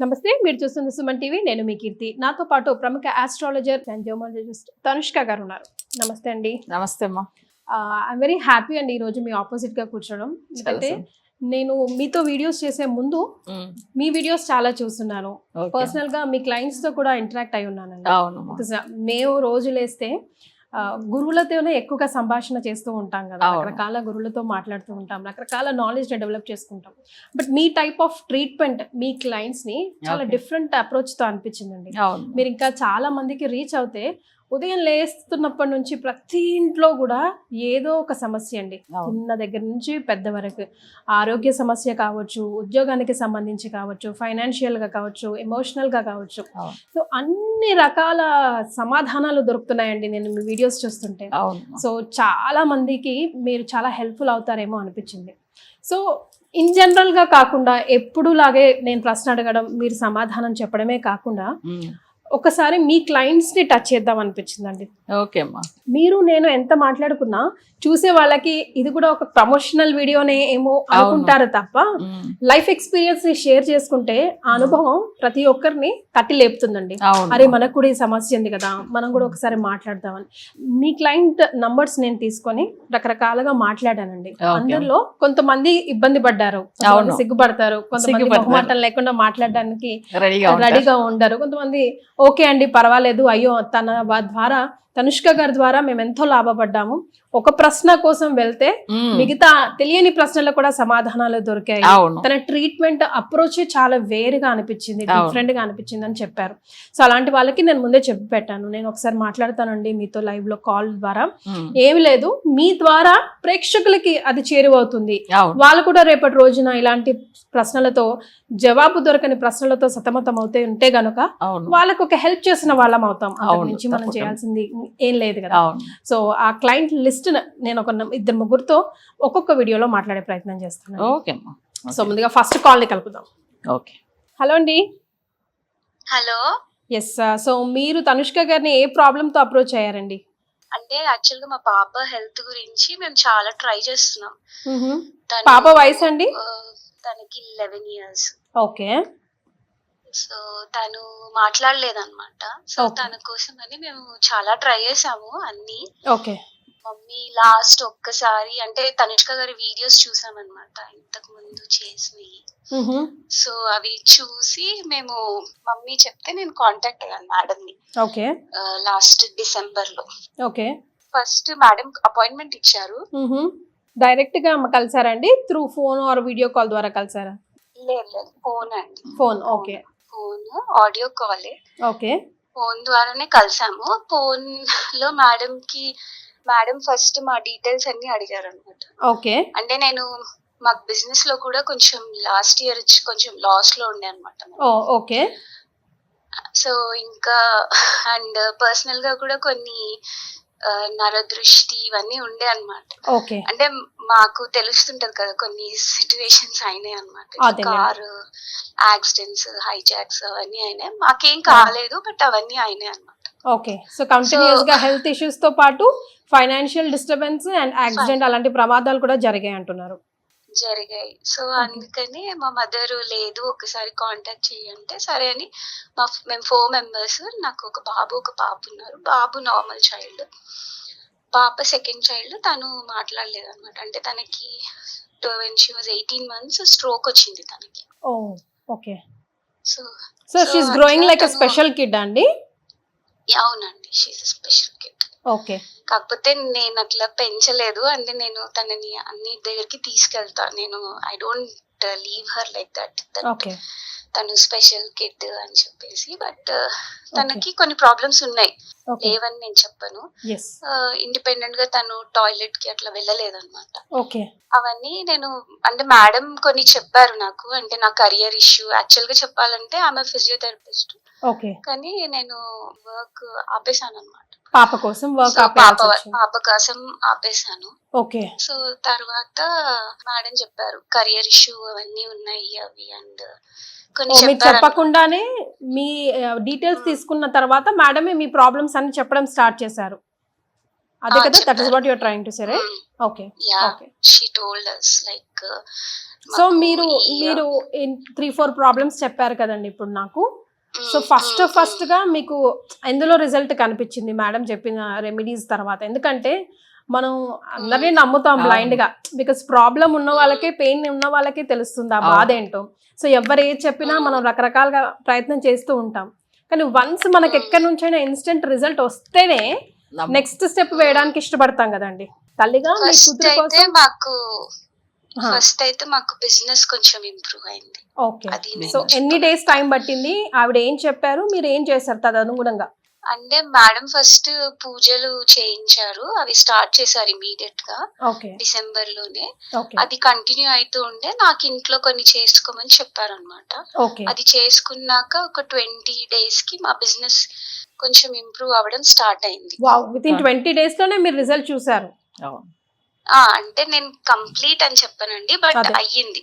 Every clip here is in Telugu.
నమస్తే, మీరు చూస్తున్న సుమన్ టీవీ. నేను మీ కీర్తి. నాతో పాటు ప్రముఖ ఆస్ట్రాలజర్ అండ్ జియోమాలజిస్ట్ తనుష్క గారు ఉన్నారు. నమస్తే అండి. నమస్తే అమ్మా. ఐఎమ్ వెరీ హ్యాపీ అండి ఈరోజు మీ ఆపోజిట్ గా కూర్చోవడం. ఎందుకంటే నేను మీతో వీడియోస్ చేసే ముందు మీ వీడియోస్ చాలా చూస్తున్నాను. పర్సనల్ గా మీ క్లయింట్స్ తో కూడా ఇంటరాక్ట్ అయి ఉన్నానండి. మేము రోజు లేస్తే గురువులతోనే ఎక్కువగా సంభాషణ చేస్తూ ఉంటాం కదా, రకరకాల గురువులతో మాట్లాడుతూ ఉంటాం, రకరకాల నాలెడ్జ్ డెవలప్ చేసుకుంటాం. But me type of treatment me clients ని చాలా డిఫరెంట్ అప్రోచ్ తో అనిపించిందండి. మీరు ఇంకా చాలా మందికి రీచ్ అవుతే ఉదయం లేస్తున్నప్పటి నుంచి ప్రతి ఇంట్లో కూడా ఏదో ఒక సమస్య అండి, చిన్న దగ్గర నుంచి పెద్ద వరకు. ఆరోగ్య సమస్య కావచ్చు, ఉద్యోగానికి సంబంధించి కావచ్చు, ఫైనాన్షియల్ గా కావచ్చు, ఎమోషనల్ గా కావచ్చు. సో అన్ని రకాల సమాధానాలు దొరుకుతున్నాయండి నేను మీ వీడియోస్ చూస్తుంటే. సో చాలా మందికి మీరు చాలా హెల్ప్ఫుల్ అవుతారేమో అనిపించింది. సో ఇన్ జనరల్ గా కాకుండా ఎప్పుడు లాగే నేను ప్రశ్న అడగడం, మీరు సమాధానం చెప్పడమే కాకుండా ఒకసారి మీ క్లయింట్స్ ని టచ్ చేద్దాం అనిపించిందండి. ఓకే అమ్మా. మీరు నేను ఎంత మాట్లాడుకున్నా చూసే వాళ్ళకి ఇది కూడా ఒక ప్రమోషనల్ వీడియోనే ఏమో అనుకుంటారు తప్ప లైఫ్ ఎక్స్పీరియన్స్ ని షేర్ చేసుకుంటే ఆ అనుభవం ప్రతి ఒక్కరిని తట్టి లేపుతుందండి. అరే మనకు కూడా ఈ సమస్య ఉంది కదా, మనం కూడా ఒకసారి మాట్లాడదామని. మీ క్లయింట్ నంబర్స్ నేను తీసుకొని రకరకాలుగా మాట్లాడానండి. అందరిలో కొంతమంది ఇబ్బంది పడ్డారు, సిగ్గుపడతారు, కొంతమంది మొహమాటం లేకుండా మాట్లాడడానికి రెడీగా ఉండరు, కొంతమంది ఓకే అండి పర్వాలేదు, అయ్యో తన ద్వారా తనుష్క గారి ద్వారా మేము ఎంతో లాభపడ్డాము, ఒక ప్రశ్న కోసం వెళ్తే మిగతా తెలియని ప్రశ్నలకు కూడా సమాధానాలు దొరికాయి, తన ట్రీట్మెంట్ అప్రోచ్ చాలా వేరుగా అనిపించింది, డిఫరెంట్ గా అనిపించింది అని చెప్పారు. సో అలాంటి వాళ్ళకి నేను ముందే చెప్పి పెట్టాను, నేను ఒకసారి మాట్లాడతానండి మీతో లైవ్ లో కాల్ ద్వారా. ఏమి లేదు, మీ ద్వారా ప్రేక్షకులకి అది చేరువవుతుంది, వాళ్ళు కూడా రేపటి రోజున ఇలాంటి ప్రశ్నలతో జవాబు దొరకని ప్రశ్నలతో సతమతం అవుతే ఉంటే గనుక వాళ్ళకు ఒక హెల్ప్ చేసిన వాళ్ళం అవుతాం. అంతకు మించి మనం చేయాల్సింది ఏం లేదు కదా. సో ఆ క్లయింట్ లిస్ట్ నేను ఒక 2-3 ఒక్కొక్క వీడియోలో మాట్లాడే ప్రయత్నం చేస్తున్నాను. సో ముందుగా ఫస్ట్ కాల్ ని కలుపుదాం. ఓకే, హలో అండి. హలో. ఎస్, సో మీరు తనుష్క గారిని ఏ ప్రాబ్లమ్ తో అప్రోచ్ అయ్యారండి? అంటే యాక్చువల్ గా మా పాప హెల్త్ గురించి మేము చాలా ట్రై చేస్తున్నాం. పాప వయసు అండి? తనకి 11 years. ఓకే. సో తను మాట్లాడలేదన్నమాట. సో తన కోసం అని మేము చాలా ట్రై చేసాము అన్ని. ఓకే. మమ్మీ లాస్ట్ ఒక్కసారి అంటే తనుష్క గారి వీడియోస్ చూసామన్నమాట ఇంతకు ముందు చేసినవి. సో అవి చూసి మేము మమ్మీ చెప్తే నేను కాంటాక్ట్ అయ్యాను మేడం ని. ఓకే. లాస్ట్ డిసెంబర్ లో. ఓకే. ఫస్ట్ మేడం అపాయింట్మెంట్ ఇచ్చారు. డైరెక్ట్ గా కలిసారండి? Through phone or video call ద్వారా కలిసారా? లేదు, ఫోన్ అండి. ఫోన్. ఓకే. ఫోన్ ఆడియో కాలే. ఓకే. ఫోన్ ద్వారానే కలిసాము. ఫోన్ లో మేడం ఫస్ట్ మా డీటెయిల్స్ అన్ని అడిగారు అనమాట. ఓకే. అంటే నేను మాకు బిజినెస్ లో కూడా కొంచెం లాస్ట్ ఇయర్ కొంచెం లాస్ లో ఉండే అనమాట. ఓకే. సో ఇంకా అండ్ పర్సనల్ గా కూడా కొన్ని నరదృష్టి ఇవన్నీ ఉండే అనమాట. అంటే మాకు తెలుస్తుంటది కదా కొన్ని సిచ్యువేషన్స్ అయినాయి అనమాట. కారు యాక్సిడెంట్స్, హైజాక్స్ అవన్నీ అయినాయి. మాకేం కాలేదు బట్ అవన్నీ అయినాయి అనమాట. ఓకే. సో కంటిన్యూస్ గా హెల్త్ ఇష్యూస్ తో పాటు ఫైనాన్షియల్ డిస్టర్బెన్స్ అండ్ యాక్సిడెంట్ అలాంటి ప్రమాదాలు కూడా జరిగాయి అంటున్నారు. జరిగాయి. సో అందుకని మా మదర్ లేదు ఒకసారి కాంటాక్ట్ చేయంటే సరే అని మేము 4 members. నాకు ఒక బాబు ఒక పాప ఉన్నారు. బాబు నార్మల్ చైల్డ్, పాప సెకండ్ చైల్డ్. తను మాట్లాడలేదు అనమాట. అంటే తనకి when she was 18 months stroke వచ్చింది తనకి. Okay. So she is growing like a special kid అండి? అవునండి, she is a special kid. Okay. కాకపోతే నేను అట్లా పెంచలేదు. అంటే నేను తనని అన్ని దగ్గరికి తీసుకెళ్తా. నేను I don't leave her like that. Okay. తను స్పెషల్ కిడ్ అని చెప్పేసి. బట్ తనకి కొన్ని ప్రాబ్లమ్స్ ఉన్నాయి, లేవని నేను చెప్పను. ఇండిపెండెంట్ గా తను టాయిలెట్ కి అట్లా వెళ్ళలేదన్నమాట. ఓకే. అవన్నీ నేను అంటే మేడం కొన్ని చెప్పారు నాకు. అంటే నా కెరియర్ ఇష్యూ యాక్చువల్ గా చెప్పాలంటే ఆమె ఫిజియోథెరపిస్ట్. ఓకే. కానీ నేను వర్క్ ఆపేసాను అనమాట. పాప కోసం పాప కోసం ఆపేసాను. ఓకే. సో తర్వాత మేడం చెప్పారు కెరియర్ ఇష్యూ అవన్నీ ఉన్నాయి అవి అండ్ కొన్ని చెప్పకుండానే మీ డీటెయిల్స్ తీసుకున్న తర్వాత మేడమే మీ ప్రాబ్లమ్స్ అన్ని చెప్పడం స్టార్ట్ చేశారు. అదే కదా, that is what you are trying to say, right? Okay. Ya, she told us like so మీరు 3-4 ప్రాబ్లమ్స్ చెప్పారు కదండి ఇప్పుడు నాకు. సో ఫస్ట్ గా మీకు ఎందులో రిజల్ట్ కనిపించింది మేడం చెప్పిన రెమెడీస్ తర్వాత? ఎందుకంటే మనం అందరినీ నమ్ముతాం బ్లైండ్ గా, బికాస్ ప్రాబ్లం ఉన్న వాళ్ళకే, పెయిన్ ఉన్న వాళ్ళకే తెలుస్తుంది ఆ బాధ ఏంటో. సో ఎవరు ఏది చెప్పినా మనం రకరకాలుగా ప్రయత్నం చేస్తూ ఉంటాం, కానీ వన్స్ మనకి ఎక్కడి నుంచైనా ఇన్స్టెంట్ రిజల్ట్ వస్తేనే నెక్స్ట్ స్టెప్ వేయడానికి ఇష్టపడతాం కదండి. తల్లిగా మీ కూతురు కోసం ఫస్ట్ అయితే మాకు బిజినెస్ కొంచెం ఇంప్రూవ్ అయింది. ఓకే, సో ఎన్ని డేస్ టైం పట్టింది? ఆవిడ ఏం చెప్పారు, మీరు ఏం చేశారు తదనుగుణంగా? అంటే మేడం ఫస్ట్ పూజలు చేయించారు, అవి స్టార్ట్ చేశారు ఇమీడియట్ గా డిసెంబర్ లోనే. అది కంటిన్యూ అవుతూ ఉండే, నాకు ఇంట్లో కొన్ని చేసుకోమని చెప్పారు అనమాట. అది చేసుకున్నాక ఒక 20 days కి మా బిజినెస్ కొంచెం ఇంప్రూవ్ అవ్వడం స్టార్ట్ అయింది. వితిన్ 20 days లోనే మీరు రిజల్ట్ చూసారు? అంటే నేను కంప్లీట్ అని చెప్పానండి, బట్ అయ్యింది.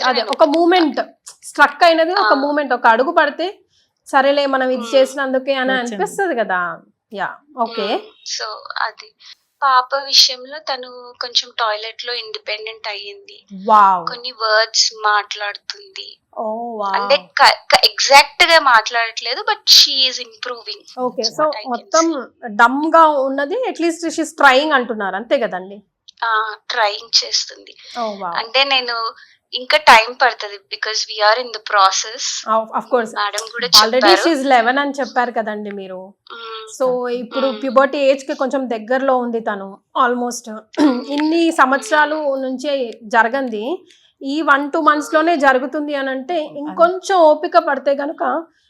అదే ఒక మూమెంట్ స్ట్రక్ అయినది, ఒక మూమెంట్, ఒక అడుగు పడితే సరేలే మనం ఇది చేసినందుకే అని అనిపిస్తుంది కదా. Yeah, okay. సో అది పాప విషయంలో తను కొంచెం టాయిలెట్ లో ఇండిపెండెంట్ అయ్యింది, కొన్ని వర్డ్స్ మాట్లాడుతుంది. అంటే ఎగ్జాక్ట్ గా మాట్లాడట్లేదు, but she is improving. Okay, so మొత్తం డమ్ గా ఉన్నది అట్లీస్ట్ షీ ఇస్ ట్రైయింగ్ అంటున్నారు, అంతే కదండి? ట్రైయింగ్ చేస్తుంది. అంటే నేను ఇంకా టైం పడుతుంది, because we are in the process. Of course madam కూడా ఆల్రెడీ షీ ఇస్ 11 అని చెప్పారు కదండి మీరు. సో ఇప్పుడు ప్యూబర్టీ ఏజ్ కి కొంచెం దగ్గరలో ఉంది తను. ఆల్మోస్ట్ ఇన్ని సంవత్సరాలు నుంచి జరగంది ఈ 1-2 months లోనే జరుగుతుంది అని అంటే, ఇంకొంచెం ఓపిక పడితే గనుక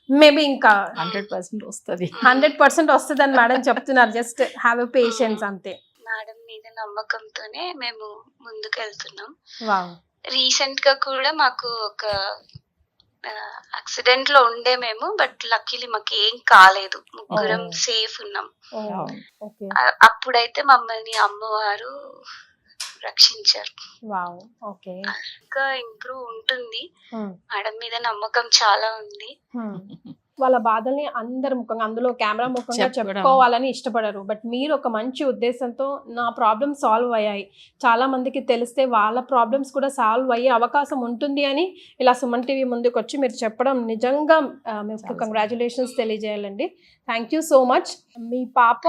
మేబీ ఇంకా 100% వస్తుంది. 100% వస్తుంది అని మేడం చెప్తున్నారు. జస్ట్ హ్యావ్ ఎ పేషెన్స్ అంతే. మేడం మీద నమ్మకంతోనే మేము ముందుకు వెళ్తున్నాం. రీసెంట్ గా కూడా మాకు ఒక యాక్సిడెంట్ లో ఉండే మేము, బట్ లక్కీలీ మాకు ఏం కాలేదు, ముగ్గురం సేఫ్ ఉన్నాం. అప్పుడైతే మమ్మల్ని అమ్మవారు రక్షించారు. ఇంకా ఇంప్రూవ్ ఉంటుంది, మేడం మీద నమ్మకం చాలా ఉంది. వాళ్ళ బాధల్ని అందరి ముఖంగా, అందులో కెమెరా ముఖంగా చెప్పుకోవాలని ఇష్టపడరు, బట్ మీరు ఒక మంచి ఉద్దేశంతో నా ప్రాబ్లమ్స్ సాల్వ్ అయ్యాయి, చాలా మందికి తెలిస్తే వాళ్ళ ప్రాబ్లమ్స్ కూడా సాల్వ్ అయ్యే అవకాశం ఉంటుంది అని ఇలా సుమన్ టీవీ ముందుకు వచ్చి మీరు చెప్పడం నిజంగా మీకు కంగ్రాచులేషన్స్ తెలియజేయాలండి. Thank you so much. మీ పాప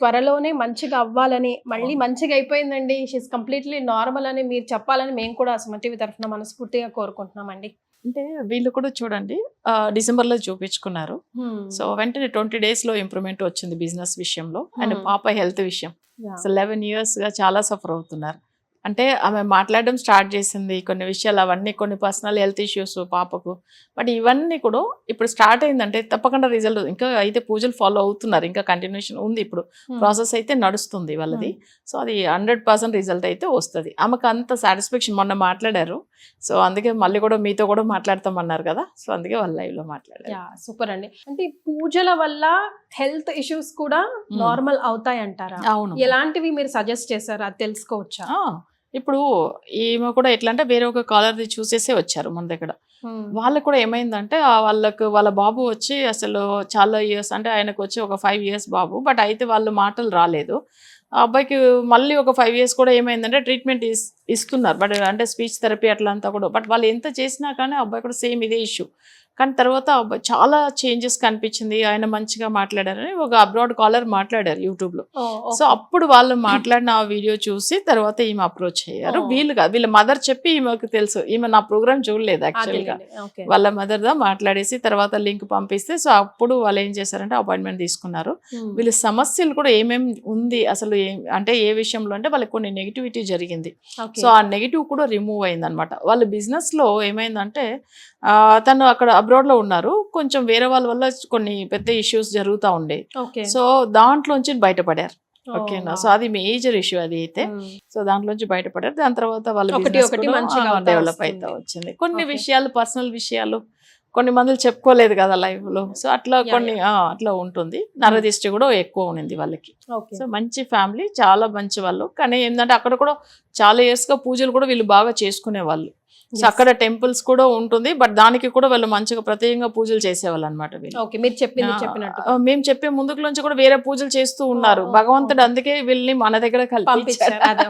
త్వరలోనే మంచిగా అవ్వాలని, మళ్ళీ మంచిగా అయిపోయిందండి, షీఈస్ కంప్లీట్లీ నార్మల్ అని మీరు చెప్పాలని మేము కూడా సుమన్ టీవీ తరఫున మనస్ఫూర్తిగా కోరుకుంటున్నామండి. అంటే వీళ్ళు కూడా చూడండి డిసెంబర్లో చూపించుకున్నారు, సో వెంటనే 20 days లో ఇంప్రూవ్మెంట్ వచ్చింది బిజినెస్ విషయంలో. అండ్ పాప హెల్త్ విషయం, సో 11 years గా చాలా సఫర్ అవుతున్నారు. అంటే ఆమె మాట్లాడడం స్టార్ట్ చేసింది, కొన్ని విషయాలు అవన్నీ, కొన్ని పర్సనల్ హెల్త్ ఇష్యూస్ పాపకు, బట్ ఇవన్నీ కూడా ఇప్పుడు స్టార్ట్ అయిందంటే తప్పకుండా రిజల్ట్. ఇంకా అయితే పూజలు ఫాలో అవుతున్నారు, ఇంకా కంటిన్యూషన్ ఉంది, ఇప్పుడు ప్రాసెస్ అయితే నడుస్తుంది వాళ్ళది. సో అది 100% రిజల్ట్ అయితే వస్తుంది. ఆమెకు అంత సాటిస్ఫాక్షన్. మొన్న మాట్లాడారు, సో అందుకే మళ్ళీ కూడా మీతో కూడా మాట్లాడతామన్నారు కదా, సో అందుకే వాళ్ళ లైవ్ లో మాట్లాడారు. సూపర్ అండి. అంటే పూజల వల్ల హెల్త్ ఇష్యూస్ కూడా నార్మల్ అవుతాయి అంటారా? అవును. ఎలాంటివి మీరు సజెస్ట్ చేశారు, అది తెలుసుకోవచ్చా? ఇప్పుడు ఈమె కూడా ఎట్లా అంటే వేరే ఒక కాలర్ది చూసేసే వచ్చారు మన దగ్గర. వాళ్ళకు కూడా ఏమైందంటే వాళ్ళకు వాళ్ళ బాబు వచ్చి అసలు చాలా ఇయర్స్, అంటే ఆయనకు వచ్చి ఒక 5 years బాబు, బట్ అయితే వాళ్ళు మాటలు రాలేదు. ఆ అబ్బాయికి మళ్ళీ ఒక 5 years కూడా ఏమైందంటే ట్రీట్మెంట్ ఇస్తున్నారు, బట్ అంటే స్పీచ్ థెరపీ అట్లా అంతా కూడా, బట్ వాళ్ళు ఎంత చేసినా కానీ అబ్బాయి కూడా సేమ్ ఇదే ఇష్యూ. కానీ తర్వాత చాలా చేంజెస్ కనిపించింది, ఆయన మంచిగా మాట్లాడారని ఒక అబ్రాడ్ కాలర్ మాట్లాడారు యూట్యూబ్లో. సో అప్పుడు వాళ్ళు మాట్లాడిన ఆ వీడియో చూసి తర్వాత ఈమె అప్రోచ్ అయ్యారు. వీళ్ళు కాదు, వీళ్ళ మదర్ చెప్పి ఈమెకు తెలుసు, ఈమె నా ప్రోగ్రామ్ చూడలేదు యాక్చువల్గా, వాళ్ళ మదర్దా మాట్లాడేసి తర్వాత లింక్ పంపిస్తే, సో అప్పుడు వాళ్ళు ఏం చేశారంటే అపాయింట్మెంట్ తీసుకున్నారు. వీళ్ళ సమస్యలు కూడా ఏమేమి ఉంది అసలు, అంటే ఏ విషయంలో అంటే వాళ్ళకి కొన్ని నెగిటివిటీ జరిగింది, సో ఆ నెగిటివ్ కూడా రిమూవ్ అయింది అనమాట. వాళ్ళ బిజినెస్లో ఏమైందంటే తను అక్కడ అబ్రాడ్లో ఉన్నారు, కొంచెం వేరే వాళ్ళ వల్ల కొన్ని పెద్ద ఇష్యూస్ జరుగుతూ ఉండే, సో దాంట్లోంచి బయటపడారు. ఓకేనా, సో అది మేజర్ ఇష్యూ అది అయితే. సో దాంట్లోంచి బయటపడారు, దాని తర్వాత వాళ్ళ డెవలప్ అవుతా వచ్చింది. కొన్ని విషయాలు, పర్సనల్ విషయాలు కొన్ని మందులు చెప్పుకోలేదు కదా లైఫ్ లో, సో అట్లా కొన్ని అట్లా ఉంటుంది. నరదిష్టి కూడా ఎక్కువ ఉన్నింది వాళ్ళకి. సో మంచి ఫ్యామిలీ, చాలా మంచి వాళ్ళు. కానీ ఏంటంటే అక్కడ కూడా చాలా ఇయర్స్ గా పూజలు కూడా వీళ్ళు బాగా చేసుకునే వాళ్ళు. సో అక్కడ టెంపుల్స్ కూడా ఉంటుంది, బట్ దానికి కూడా వాళ్ళు మంచిగా ప్రత్యేకంగా పూజలు చేసేవాళ్ళు అనమాట వీళ్ళు. ఓకే, మీరు చెప్పినట్టు మేము చెప్పే ముందుకు నుంచి కూడా వేరే పూజలు చేస్తూ ఉన్నారు. భగవంతుడు అందుకే వీళ్ళని మన దగ్గర పంపించారు. అదే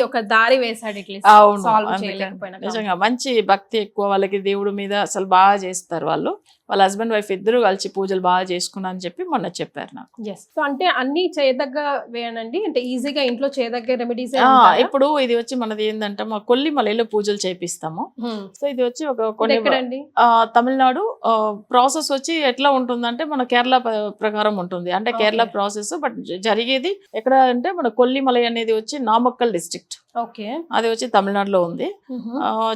ఒక దారి వేసాడు ఇట్లా. అవును, సాల్వ్ అందుకని చేయలేకపోయినా నిజంగా మంచి భక్తి ఎక్కువ వాళ్ళకి, దేవుడి మీద అసలు బాగా చేస్తారు వాళ్ళు. వాళ్ళ హస్బెండ్ వైఫ్ ఇద్దరు కలిసి పూజలు బాగా చేసుకున్నా అని చెప్పి మొన్న చెప్పారు నాకు. సో అంటే అన్ని చేయదగ్గవేనండి, అంటే ఈజీగా ఇంట్లో చేయదగ్గ రెమెడీస్. ఇప్పుడు ఇది వచ్చి మనది ఏంటంటే మా కొల్లిమలలో పూజలు చేపిస్తాము. సో ఇది వచ్చి ఒక కొన్ని తమిళనాడు ప్రాసెస్ వచ్చి ఎట్లా ఉంటుందంటే మన కేరళ ప్రకారం ఉంటుంది, అంటే కేరళ ప్రాసెస్. బట్ జరిగేది ఎక్కడ అంటే మన కొల్లిమలై అనేది వచ్చి నామక్కల్ డిస్ట్రిక్ట్. ఓకే, అది వచ్చి తమిళనాడులో ఉంది.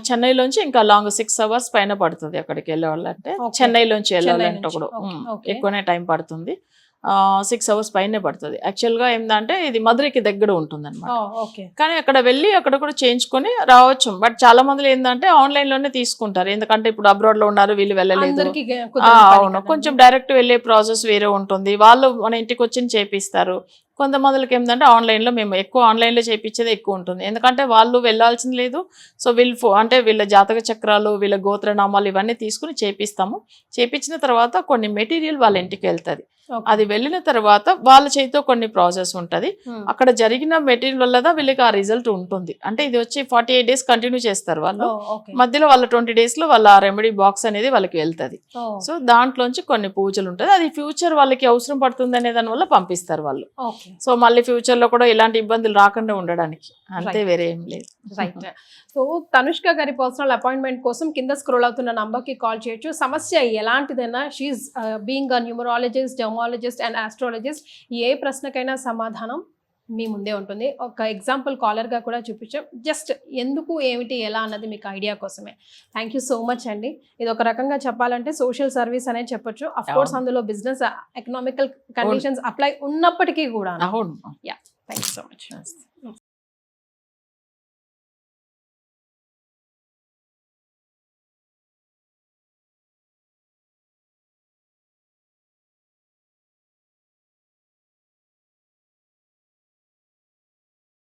చెన్నైలోంచి ఇంకా లాంగ్ 6 hours పైన పడుతుంది అక్కడికి వెళ్ళాలంటే. చెన్నైలోంచి వెళ్ళాలంటే కూడా ఎక్కువనే టైం పడుతుంది, 6 hours పైనే పడుతుంది. యాక్చువల్గా ఏంటంటే ఇది మధురైకి దగ్గర ఉంటుంది అనమాట. కానీ అక్కడ వెళ్ళి అక్కడ కూడా చేయించుకొని రావచ్చు. బట్ చాలా మంది ఏంటంటే ఆన్లైన్ లోనే తీసుకుంటారు, ఎందుకంటే ఇప్పుడు అబ్రాడ్ లో ఉన్నారు, వీళ్ళు వెళ్ళలేదు. అవును, కొంచెం డైరెక్ట్ వెళ్ళే ప్రాసెస్ వేరే ఉంటుంది, వాళ్ళు మన ఇంటికి వచ్చి చేపిస్తారు. కొంతమందికి ఏంటంటే ఆన్లైన్లో, మేము ఎక్కువ ఆన్లైన్లో చేయించేది ఎక్కువ ఉంటుంది, ఎందుకంటే వాళ్ళు వెళ్ళాల్సింది లేదు. సో అంటే వీళ్ళ జాతక చక్రాలు, వీళ్ళ గోత్రనామాలు ఇవన్నీ తీసుకుని చేపిస్తాము. చేపించిన తర్వాత కొన్ని మెటీరియల్ వాళ్ళ ఇంటికి వెళ్తుంది. అది వెళ్ళిన తర్వాత వాళ్ళ చేతితో కొన్ని ప్రాసెస్ ఉంటుంది. అక్కడ జరిగిన మెటీరియల్ వల్ల వీళ్ళకి ఆ రిజల్ట్ ఉంటుంది. అంటే ఇది వచ్చి 48 days కంటిన్యూ చేస్తారు వాళ్ళు. మధ్యలో వాళ్ళ 20 days లో వాళ్ళ రెమెడీ బాక్స్ అనేది వాళ్ళకి వెళ్తుంది. సో దాంట్లోంచి కొన్ని పూజలు ఉంటుంది, అది ఫ్యూచర్ వాళ్ళకి అవసరం పడుతుంది అనే దాని వల్ల పంపిస్తారు వాళ్ళు. సో మళ్ళీ ఫ్యూచర్ లో కూడా ఇలాంటి ఇబ్బందులు రాకుండా ఉండడానికి, అంతే, వేరే ఏం లేదు. రైట్. సో తనుష్క గారి పర్సనల్ అపాయింట్మెంట్ కోసం కింద స్క్రోల్ అవుతున్న నంబర్ కి కాల్ చేయొచ్చు. సమస్య ఎలాంటిదైనా, she being a numerologist, dermatologist and astrologist, ఏ ప్రశ్నకైనా సమాధానం మీ ముందే ఉంటుంది. ఒక ఎగ్జాంపుల్ కాలర్గా కూడా చూపించాం, జస్ట్ ఎందుకు, ఏమిటి, ఎలా అన్నది మీకు ఐడియా కోసమే. థ్యాంక్ యూ సో మచ్ అండి. ఇది ఒక రకంగా చెప్పాలంటే సోషల్ సర్వీస్ అనే చెప్పొచ్చు. అఫ్ కోర్స్ అందులో బిజినెస్ ఎకనామికల్ కండిషన్స్ అప్లై ఉన్నప్పటికీ కూడా. అవును, yeah, thank you so much.